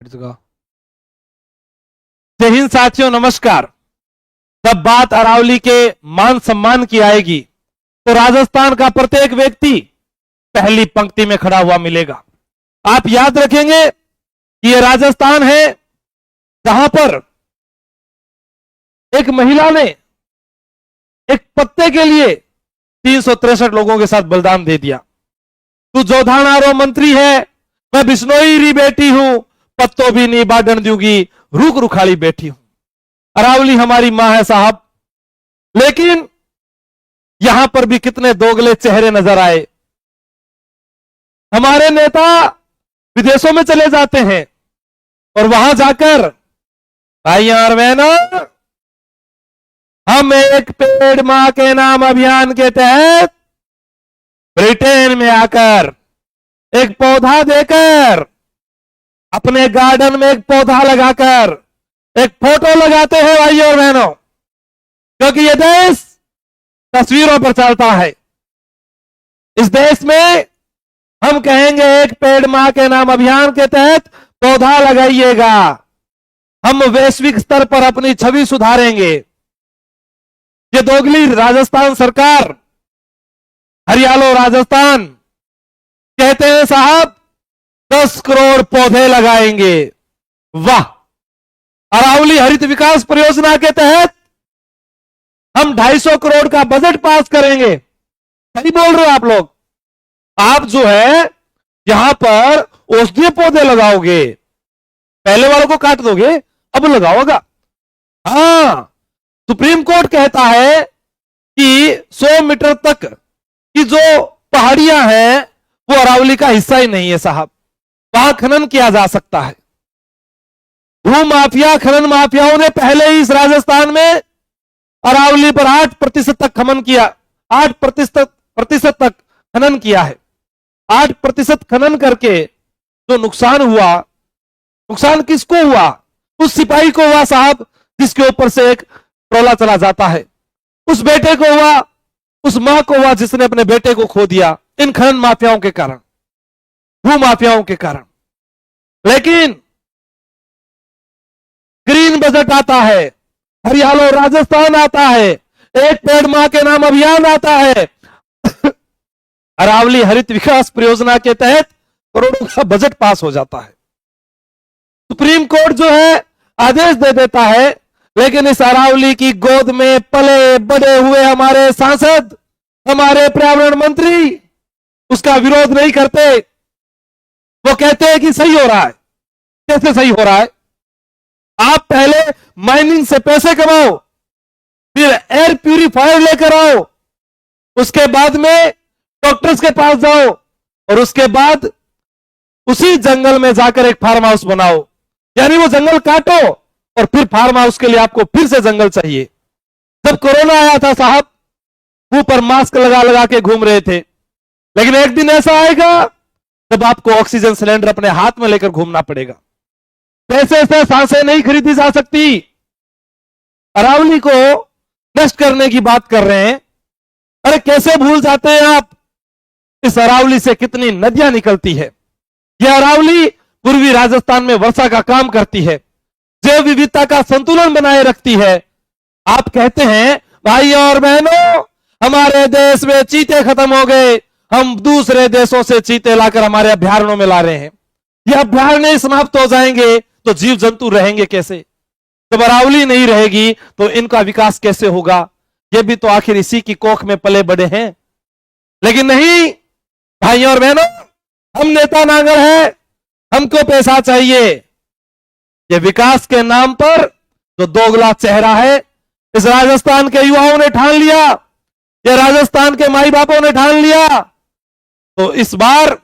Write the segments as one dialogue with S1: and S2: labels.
S1: जय हिंद साथियों, नमस्कार। जब बात अरावली के मान सम्मान की आएगी तो राजस्थान का प्रत्येक व्यक्ति पहली पंक्ति में खड़ा हुआ मिलेगा। आप याद रखेंगे कि यह राजस्थान है जहां पर एक महिला ने एक पत्ते के लिए 363 लोगों के साथ बलिदान दे दिया। तू जोधानारो मंत्री है, मैं बिश्नोई री बेटी हूं, पत्तों भी नहीं बांटन दूंगी, रुख रुखाली बैठी हूं। अरावली हमारी मां है साहब। लेकिन यहां पर भी कितने दोगले चेहरे नजर आए। हमारे नेता विदेशों में चले जाते हैं और वहां जाकर भाइयों और बहनों, हम एक पेड़ मां के नाम अभियान के तहत ब्रिटेन में आकर एक पौधा देकर अपने गार्डन में एक पौधा लगाकर एक फोटो लगाते हैं भाइयों और बहनों, क्योंकि यह देश तस्वीरों पर चलता है। इस देश में हम कहेंगे एक पेड़ मां के नाम अभियान के तहत पौधा लगाइएगा, हम वैश्विक स्तर पर अपनी छवि सुधारेंगे। ये दोगली राजस्थान सरकार, हरियाणा राजस्थान कहते हैं साहब 10 करोड़ पौधे लगाएंगे। वाह! अरावली हरित विकास परियोजना के तहत हम 250 करोड़ का बजट पास करेंगे। सही बोल रहे हो आप लोग। आप जो है यहां पर औषधीय पौधे लगाओगे, पहले वालों को काट दोगे, अब लगाओगा। हां, सुप्रीम कोर्ट कहता है कि 100 मीटर तक की जो पहाड़ियां हैं वो अरावली का हिस्सा ही नहीं है साहब, वहां खनन किया जा सकता है। भू माफिया, खनन माफियाओं ने पहले ही इस राजस्थान में अरावली पर 8% तक खनन किया, 8% तक खनन किया है। 8% खनन करके जो नुकसान हुआ, नुकसान किसको हुआ? उस सिपाही को हुआ साहब जिसके ऊपर से एक ट्रोला चला जाता है, उस बेटे को हुआ, उस मां को हुआ जिसने अपने बेटे को खो दिया इन खनन माफियाओं के कारण, भू माफियाओं के कारण। लेकिन ग्रीन बजट आता है, हरियाणा राजस्थान आता है, एक पेड़ मां के नाम अभियान आता है, अरावली हरित विकास परियोजना के तहत करोड़ों का बजट पास हो जाता है। सुप्रीम कोर्ट जो है आदेश दे देता है, लेकिन इस अरावली की गोद में पले बड़े हुए हमारे सांसद, हमारे पर्यावरण मंत्री उसका विरोध नहीं करते। वो कहते हैं कि सही हो रहा है। कैसे सही हो रहा है? आप पहले माइनिंग से पैसे कमाओ, फिर एयर प्यूरिफायर लेकर आओ, उसके बाद में डॉक्टर्स के पास जाओ और उसके बाद उसी जंगल में जाकर एक फार्म हाउस बनाओ। यानी वो जंगल काटो और फिर फार्म हाउस के लिए आपको फिर से जंगल चाहिए। जब कोरोना आया था साहब, मुंह पर मास्क लगा लगा के घूम रहे थे, लेकिन एक दिन ऐसा आएगा जब आपको ऑक्सीजन सिलेंडर अपने हाथ में लेकर घूमना पड़ेगा। पैसे से सांसें नहीं खरीदी जा सकती। अरावली को नष्ट करने की बात कर रहे हैं। अरे कैसे भूल जाते हैं आप, इस अरावली से कितनी नदियां निकलती है। यह अरावली पूर्वी राजस्थान में वर्षा का काम करती है, जैव विविधता का संतुलन बनाए रखती है। आप कहते हैं भाइयों और बहनों, हमारे देश में चीते खत्म हो गए, हम दूसरे देशों से चीते लाकर हमारे अभ्यारण्यों में ला रहे हैं। यह अभ्यारण्य समाप्त हो जाएंगे तो जीव जंतु रहेंगे कैसे? जब अरावली नहीं रहेगी तो इनका विकास कैसे होगा? ये भी तो आखिर इसी की कोख में पले बड़े हैं। लेकिन नहीं भाइयों और बहनों, हम नेता नांगर है, हमको पैसा चाहिए। ये विकास के नाम पर जो दोगला चेहरा है, इस राजस्थान के युवाओं ने ठान लिया, ये राजस्थान के माई बापों ने ठान लिया, तो इस बार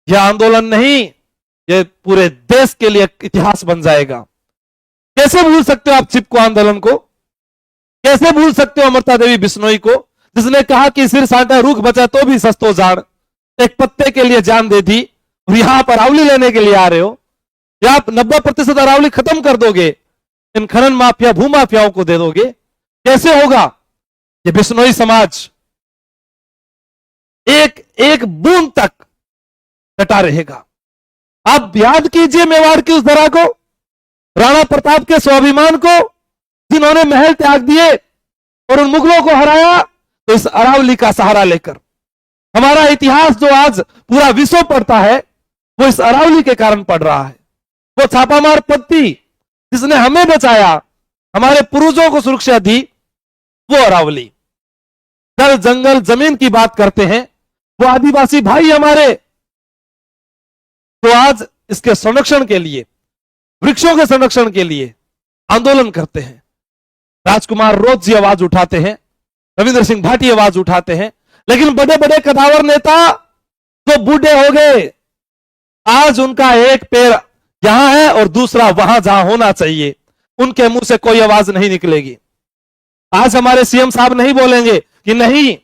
S1: यह आंदोलन नहीं, ये पूरे देश के लिए इतिहास बन जाएगा। कैसे भूल सकते हो आप चिपको आंदोलन को? कैसे भूल सकते हो अमृता देवी बिश्नोई को, जिसने कहा कि सिर साटा रूख बचा तो भी सस्तो जाड़, एक पत्ते के लिए जान दे दी, और यहां पर अरावली लेने के लिए आ रहे हो। या आप 90% अरावली खत्म कर दोगे, इन खनन माफिया भू माफियाओं को दे दोगे, कैसे होगा? ये बिश्नोई समाज एक एक बूंद तक डटा रहेगा। आप याद कीजिए मेवाड़ की उस धरा को, राणा प्रताप के स्वाभिमान को, जिन्होंने महल त्याग दिए और उन मुगलों को हराया। तो इस अरावली का सहारा लेकर हमारा इतिहास जो आज पूरा विश्व पढ़ता है, वो इस अरावली के कारण पढ़ रहा है। वो छापामार पत्ती जिसने हमें बचाया, हमारे पूर्वजों को सुरक्षा दी, वो अरावली। जल जंगल जमीन की बात करते हैं वो आदिवासी भाई हमारे, तो आज इसके संरक्षण के लिए, वृक्षों के संरक्षण के लिए आंदोलन करते हैं। राजकुमार रोज जी आवाज उठाते हैं, रविंद्र सिंह भाटी आवाज उठाते हैं, लेकिन बड़े बड़े कदावर नेता जो बूढ़े हो गए, आज उनका एक पैर यहां है और दूसरा वहां जहां होना चाहिए, उनके मुंह से कोई आवाज नहीं निकलेगी। आज हमारे सीएम साहब नहीं बोलेंगे कि नहीं,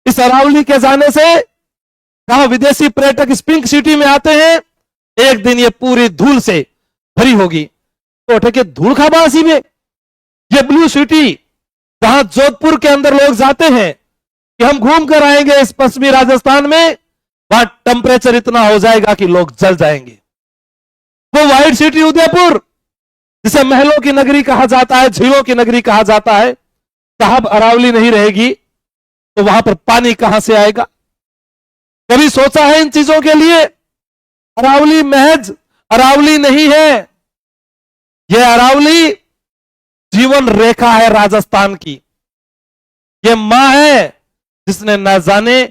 S1: इस अरावली के जाने से कहा विदेशी पर्यटक इस पिंक सिटी में आते हैं, एक दिन ये पूरी धूल से भरी होगी। तो ठेके धूल खाबासी में ये ब्लू सिटी, जहां जोधपुर के अंदर लोग जाते हैं कि हम घूम कर आएंगे इस पश्चिमी राजस्थान में, वहां टेम्परेचर इतना हो जाएगा कि लोग जल जाएंगे। वो व्हाइट सिटी उदयपुर, जिसे महलों की नगरी कहा जाता है, झीलों की नगरी कहा जाता है, साहब अरावली नहीं रहेगी तो वहां पर पानी कहां से आएगा? कभी सोचा है इन चीजों के लिए? अरावली महज अरावली नहीं है, यह अरावली जीवन रेखा है राजस्थान की। यह मां है जिसने न जाने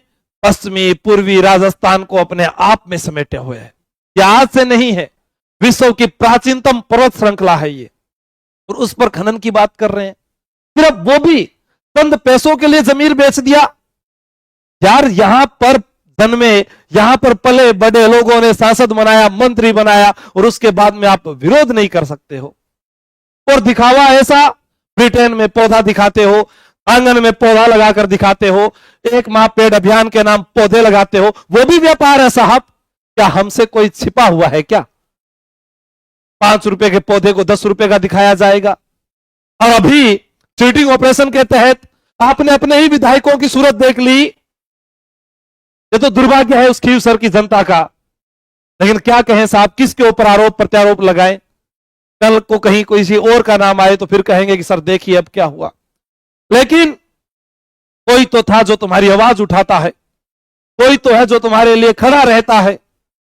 S1: पश्चिमी पूर्वी राजस्थान को अपने आप में समेटे हुए है। यह आज से नहीं है, विश्व की प्राचीनतम पर्वत श्रृंखला है ये, और उस पर खनन की बात कर रहे हैं। सिर्फ वो भी चंद पैसों के लिए जमीन बेच दिया। यार यहां पर जन्मे, यहां पर पले बड़े लोगों ने सांसद बनाया, मंत्री बनाया, और उसके बाद में आप विरोध नहीं कर सकते हो। और दिखावा ऐसा, ब्रिटेन में पौधा दिखाते हो, आंगन में पौधा लगाकर दिखाते हो, एक माह पेड़ अभियान के नाम पौधे लगाते हो, वो भी व्यापार है साहब। क्या हमसे कोई छिपा हुआ है क्या? 5 रुपए के पौधे को 10 रुपए का दिखाया जाएगा। और अभी चीटिंग ऑपरेशन के तहत आपने अपने ही विधायकों की सूरत देख ली। ये तो दुर्भाग्य है उस खीवसर की जनता का, लेकिन क्या कहें साहब, किसके ऊपर आरोप प्रत्यारोप लगाएं? कल को कहीं किसी और का नाम आए तो फिर कहेंगे कि सर देखिए अब क्या हुआ। लेकिन कोई तो था जो तुम्हारी आवाज उठाता है, कोई तो है जो तुम्हारे लिए खड़ा रहता है।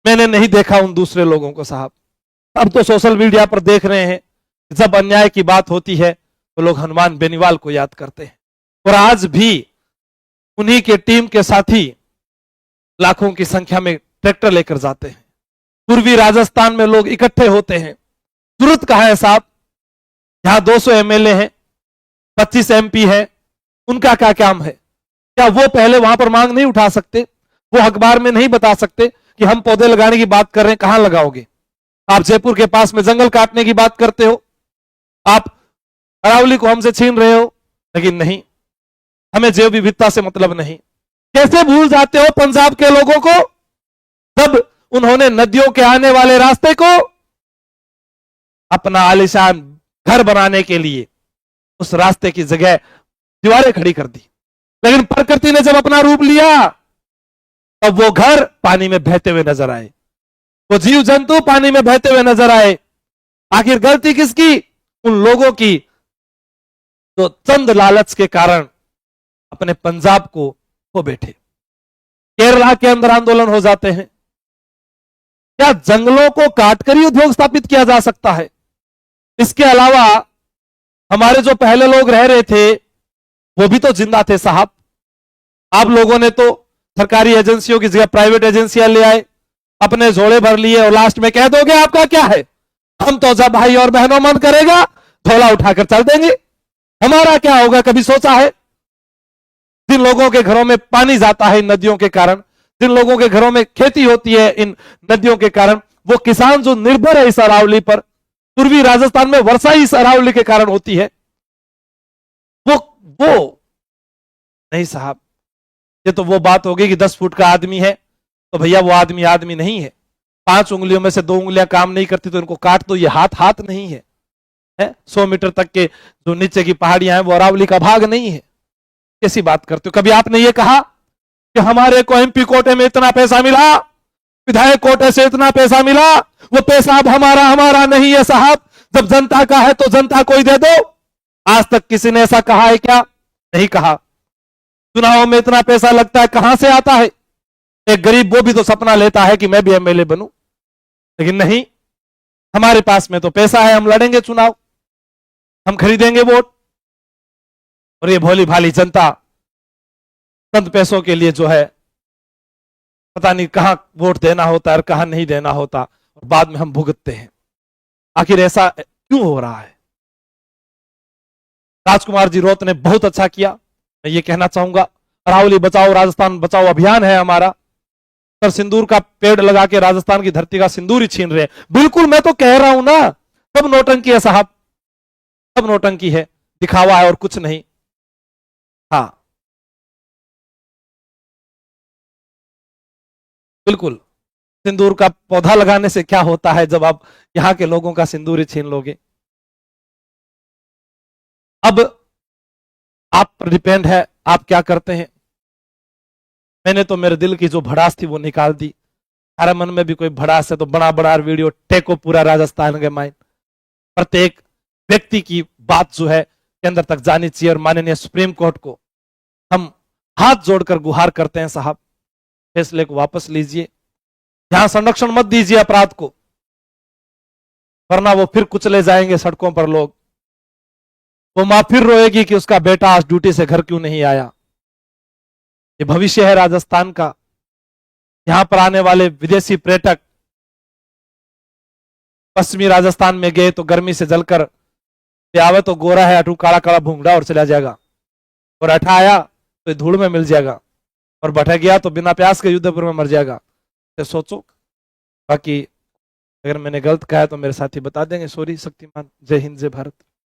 S1: मैंने नहीं देखा उन दूसरे लोगों को साहब। अब तो सोशल मीडिया पर देख रहे हैं, जब अन्याय की बात होती है तो लोग हनुमान बेनीवाल को याद करते हैं, और आज भी उन्हीं के टीम के साथी लाखों की संख्या में ट्रैक्टर लेकर जाते हैं। पूर्वी राजस्थान में लोग इकट्ठे होते हैं। जरूरत कहां है साहब? यहां 200 एमएलए हैं, 25 एमपी हैं, उनका क्या काम है? क्या वो पहले वहां पर मांग नहीं उठा सकते? वो अखबार में नहीं बता सकते कि हम पौधे लगाने की बात कर रहे हैं, कहां लगाओगे? आप जयपुर के पास में जंगल काटने की बात करते हो, आप अरावली को हमसे छीन रहे हो, लेकिन नहीं, हमें जैव विविधता से मतलब नहीं। कैसे भूल जाते हो पंजाब के लोगों को, जब उन्होंने नदियों के आने वाले रास्ते को अपना आलीशान घर बनाने के लिए उस रास्ते की जगह दीवारें खड़ी कर दी। लेकिन प्रकृति ने जब अपना रूप लिया, तब वो घर पानी में बहते हुए नजर आए, वो जीव जंतु पानी में बहते हुए नजर आए। आखिर गलती किसकी? उन लोगों की जो चंद लालच के कारण अपने पंजाब को खो बैठे। केरला के अंदर आंदोलन हो जाते हैं। क्या जंगलों को काटकर ही उद्योग स्थापित किया जा सकता है? इसके अलावा हमारे जो पहले लोग रह रहे थे वो भी तो जिंदा थे साहब। आप लोगों ने तो सरकारी एजेंसियों की जगह प्राइवेट एजेंसियां ले आए, अपने झोले भर लिए, और लास्ट में कह दोगे आपका क्या है? हम तो जब भाई और बहनों मन करेगा झोला उठाकर चल देंगे, हमारा क्या होगा? कभी सोचा है? जिन लोगों के घरों में पानी जाता है इन नदियों के कारण, जिन लोगों के घरों में खेती होती है इन नदियों के कारण, वो किसान जो निर्भर है इस अरावली पर, पूर्वी राजस्थान में वर्षा ही इस अरावली के कारण होती है, वो नहीं साहब। ये तो वो बात होगी कि 10 फुट का आदमी है तो भैया वो आदमी आदमी नहीं है। 5 उंगलियों में से 2 उंगलियां काम नहीं करती तो इनको काट दो, ये हाथ नहीं है। 100 मीटर तक के जो नीचे की पहाड़ियां हैं वो अरावली का भाग नहीं है। कैसी बात करते हो? कभी आपने ये कहा कि हमारे को एमपी कोटे में इतना पैसा मिला, विधायक कोटे से इतना पैसा मिला, वो पैसा अब हमारा हमारा नहीं है साहब, जब जनता का है तो जनता को ही दे दो। आज तक किसी ने ऐसा कहा है क्या? नहीं कहा। चुनाव में इतना पैसा लगता है, कहां से आता है? एक गरीब वो भी तो सपना लेता है कि मैं भी एमएलए बनूं, लेकिन नहीं, हमारे पास में तो पैसा है, हम लड़ेंगे चुनाव, हम खरीदेंगे वोट। और ये भोली भाली जनता चंद पैसों के लिए जो है पता नहीं कहां वोट देना होता है और कहां नहीं देना होता, और बाद में हम भुगतते हैं। आखिर ऐसा क्यों हो रहा है? राजकुमार जी रोत ने बहुत अच्छा किया। मैं ये कहना चाहूंगा, अरावली बचाओ राजस्थान बचाओ अभियान है हमारा, पर सिंदूर का पेड़ लगा के राजस्थान की धरती का सिंदूर ही छीन रहे हैं। बिल्कुल, मैं तो कह रहा हूं ना, सब नौटंकी है साहब, सब नौटंकी है, दिखावा है और कुछ नहीं। हाँ बिल्कुल, सिंदूर का पौधा लगाने से क्या होता है जब आप यहां के लोगों का सिंदूर ही छीन लोगे? अब आप पर डिपेंड है, आप क्या करते हैं। मैंने तो मेरे दिल की जो भड़ास थी वो निकाल दी। हमारे मन में भी कोई भड़ास है तो बड़ा बड़ा वीडियो टेको पूरा राजस्थान के माइन, प्रत्येक व्यक्ति की बात जो है के अंदर तक जानी चाहिए। और माननीय सुप्रीम कोर्ट को हम हाथ जोड़कर गुहार करते हैं, साहब फैसले को वापस लीजिए, यहां संरक्षण मत दीजिए अपराध को, वरना वो फिर कुचले जाएंगे सड़कों पर लोग। वो मां फिर रोएगी कि उसका बेटा आज ड्यूटी से घर क्यों नहीं आया। ये भविष्य है राजस्थान का। यहां पर आने वाले विदेशी पर्यटक पश्चिमी राजस्थान में गए तो गर्मी से जलकर आवे तो गोरा है अटू काला काला भूंगड़ा और चला जाएगा, और अठा आया तो धूल में मिल जाएगा, और बैठा गया तो बिना प्यास के युद्धपुर में मर जाएगा। तो सोचो। बाकी अगर मैंने गलत कहा है तो मेरे साथी बता देंगे, सॉरी। शक्तिमान। जय हिंद, जय भारत।